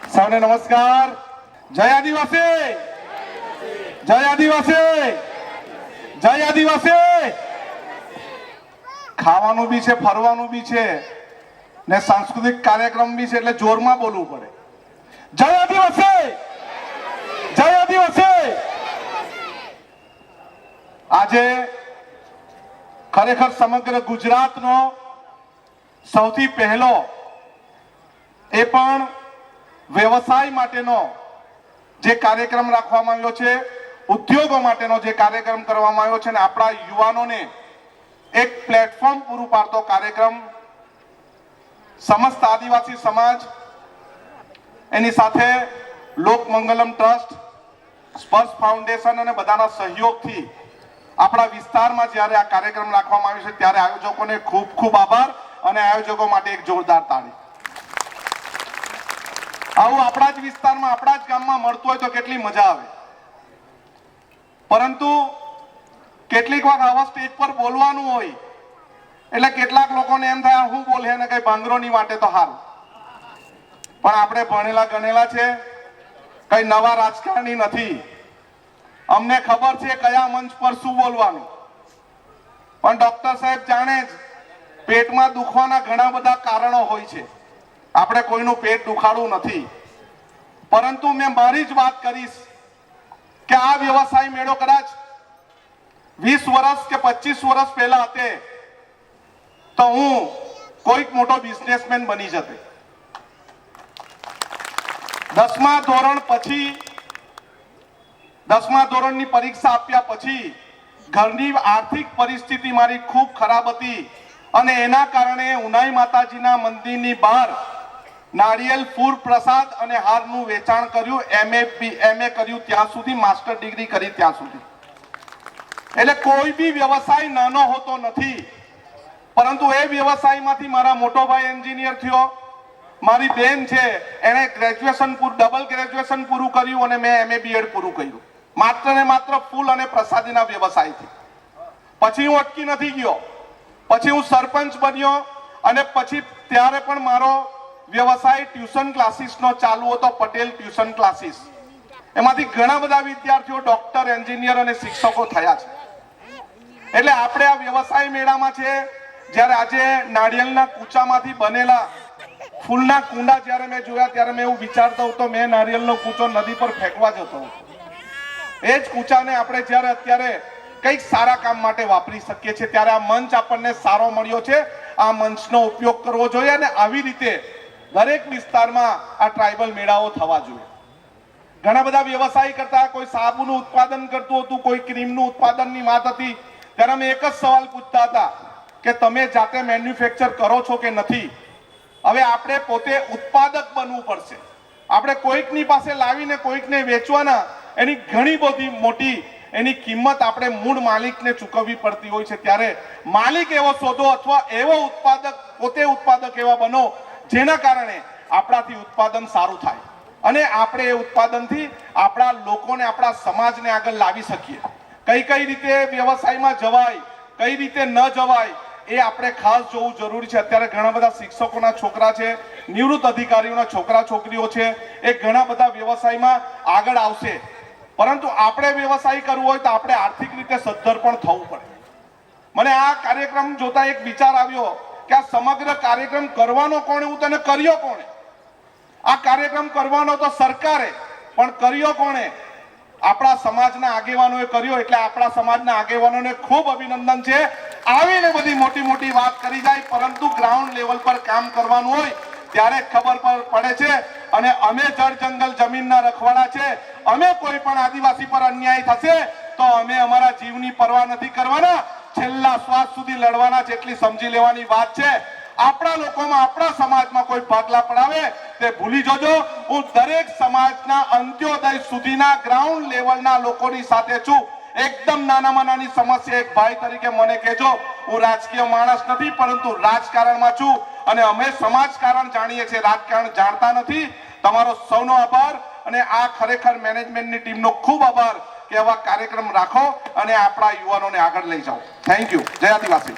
સૌને નમસ્કાર. જય આદિવાસી, જય આદિવાસી, જય આદિવાસી. ખાવાનું બી છે, ફરવાનું બી છે ને સાંસ્કૃતિક કાર્યક્રમ બી છે, એટલે જોરમાં બોલવું પડે. જય આદિવાસી, જય આદિવાસી. આજે ખરેખર સમગ્ર ગુજરાતનો સૌથી પહેલો એ પણ વ્યવસાય માટેનો જે કાર્યક્રમ રાખવામાં આવ્યો છે, ઉદ્યોગો માટેનો જે કાર્યક્રમ કરવામાં આવ્યો છે ને આપણા યુવાનોને એક પ્લેટફોર્મ પૂરું પાડતો કાર્યક્રમ સમસ્ત આદિવાસી સમાજ, એની સાથે લોકમંગલમ ટ્રસ્ટ, સ્પર્શ ફાઉન્ડેશન અને બધાના સહયોગથી આપણા વિસ્તારમાં જ્યારે આ કાર્યક્રમ રાખવામાં આવ્યો છે ત્યારે આયોજકોને ખૂબ ખૂબ આભાર અને આયોજકો માટે એક જોરદાર તાળી. આવું આપણા જ વિસ્તારમાં, આપણા જ ગામમાં મળતું હોય તો કેટલી મજા આવે. પરંતુ કેટલીક વાર આવા સ્ટેજ પર બોલવાનું હોય એટલે કેટલાક લોકોને એમ થાય હું બોલે ને કઈ ભાંગરોની વાટે તો હાલ. પણ આપણે ભણેલા ગણેલા છે, કઈ નવા રાજકારણી નથી. અમને ખબર છે કયા મંચ પર શું બોલવાનું. પણ ડોક્ટર સાહેબ જાણે જ પેટમાં દુખવાના ઘણા બધા કારણો હોય છે. આપણે કોઈનું પેટ દુખાડવું નથી, પરંતુ મેં મારી જ વાત કરીશ કે આ વ્યવસાય મેળો કદાચ 20 વર્ષ કે 25 વર્ષ પહેલા હતે તો હું કોઈક મોટો બિઝનેસમેન બની જતે. 10મા ધોરણ પછી, 10મા ધોરણની પરીક્ષા આપ્યા પછી ઘરની આર્થિક પરિસ્થિતિ મારી ખૂબ ખરાબ હતી અને એના કારણે ઉનાઈ માતાજીના મંદિરની બહાર નાળિયેર ફૂલ પ્રસાદ અને હારનું વેચાણ કર્યું. MA કર્યું ત્યાં સુધી, માસ્ટર ડિગ્રી કરી ત્યાં સુધી. એટલે કોઈ બી વ્યવસાય નાનો હોતો નથી, પરંતુ એ વ્યવસાયમાંથી મારા મોટો ભાઈ એન્જિનિયર થયો, મારી બેન છે એણે ગ્રેજ્યુએશન ડબલ ગ્રેજ્યુએશન પૂરું કર્યું અને મેં MA BEd પૂરું કર્યું, માત્ર ને માત્ર ફૂલ અને પ્રસાદીના વ્યવસાયથી. પછી હું અટકી નથી ગયો, પછી હું સરપંચ બન્યો અને પછી ત્યારે પણ મારો વ્યવસાય ટ્યુશન ક્લાસીસનો ચાલુ હતો, પટેલ ટ્યુશન ક્લાસીસ. એમાંથી ઘણા બધા વિદ્યાર્થીઓ ડોક્ટર, એન્જિનિયર અને શિક્ષકો થયા છે. એટલે આપણે આ વ્યવસાય મેળામાં છે, જ્યારે આજે નાળિયેરના કૂચામાંથી બનેલા ફૂલના કુંડા જ્યારે મેં જોયા ત્યારે મેં એવું વિચારતો હતો મેં નાળિયેરનો કૂચો નદી પર ફેંકવા જતો. એ જ કૂચાને આપણે જ્યારે અત્યારે કંઈક સારા કામ માટે વાપરી શકીએ છીએ, ત્યારે આ મંચ આપણને સારો મળ્યો છે. આ મંચનો ઉપયોગ કરવો જોઈએ અને આવી રીતે દરેક વિસ્તારમાં આ ટ્રાઇબલ મેળાઓ થવા જોઈએ. ઘણા બધા વ્યવસાય કરતા, કોઈ સાબુનું ઉત્પાદન કરતું હતું, કોઈ ક્રીમનું ઉત્પાદનની વાત હતી, ત્યારે અમે એક જ સવાલ પૂછતા હતા કે તમે જાતે મેન્યુફેક્ચર કરો છો કે નથી. હવે આપણે પોતે ઉત્પાદક બનવું પડશે. આપણે કોઈકની પાસે લાવીને કોઈકને વેચવાના, એની ઘણી બધી મોટી એની કિંમત આપણે મૂળ માલિકને ચૂકવવી પડતી હોય છે. ત્યારે માલિક એવો શોધો અથવા એવો ઉત્પાદક, પોતે ઉત્પાદક એવા બનો જેના કારણે આપણાથી ઉત્પાદન સારું થાય અને આપણે એ ઉત્પાદનથી આપણા લોકોને, આપણા સમાજને આગળ લાવી શકીએ. કઈ કઈ રીતે વ્યવસાયમાં જવાય, કઈ રીતે ન જવાય, એ આપણે ખાસ જોવું જરૂરી છે. અત્યારે ઘણા બધા શિક્ષકોના છોકરા છે, નિવૃત્ત અધિકારીઓના છોકરા છોકરીઓ છે, એ ઘણા બધા વ્યવસાયમાં આગળ આવશે. પરંતુ આપણે વ્યવસાય કરવો હોય તો આપણે આર્થિક રીતે સદ્ધર પણ થવું પડે. મને આ કાર્યક્રમ જોતા એક વિચાર આવ્યો કે આ સમગ્ર કાર્યક્રમ કરવાનો કોણે, હું તને કર્યો કોણે? આ કાર્યક્રમ કરવાનો તો સરકારે, પણ કર્યો કોણે? આપણા સમાજના આગેવાનોએ કર્યો. એટલે આપણા સમાજના આગેવાનોને ખૂબ અભિનંદન છે. આવીને બધી મોટી મોટી વાત કરી જાય, પરંતુ ગ્રાઉન્ડ લેવલ પર કામ કરવાનું હોય ત્યારે ખબર પડે છે. અને અમે જળ જંગલ જમીનના રખવાડા છે. અમે કોઈ પણ આદિવાસી પર અન્યાય થશે તો અમે અમારા જીવની પરવા નથી કરવાના, છેલ્લા શ્વાસ સુધી લડવાના છે. એટલી સમજી લેવાની વાત છે. આપણા લોકોમાં, આપણા સમાજમાં કોઈ ભાગલા પડાવે તે ભૂલી જજો. હું દરેક સમાજના અંત્યોદય સુધીના ગ્રાઉન્ડ લેવલના લોકોની સાથે છું. એકદમ નાનામાં નાની સમસ્યા એક ભાઈ તરીકે મને કહેજો. હું રાજકીય માણસ નથી, પરંતુ રાજકારણમાં છું અને અમે સમાજકારણ જાણીએ છીએ, રાજકારણ જાણતા નથી. તમારો સૌનો આભાર અને આ ખરેખર મેનેજમેન્ટની ટીમનો ખૂબ આભાર કે આવા કાર્યક્રમ રાખો અને આપણા યુવાનોને આગળ લઈ જાઓ. Thank you. જય આદિવાસી.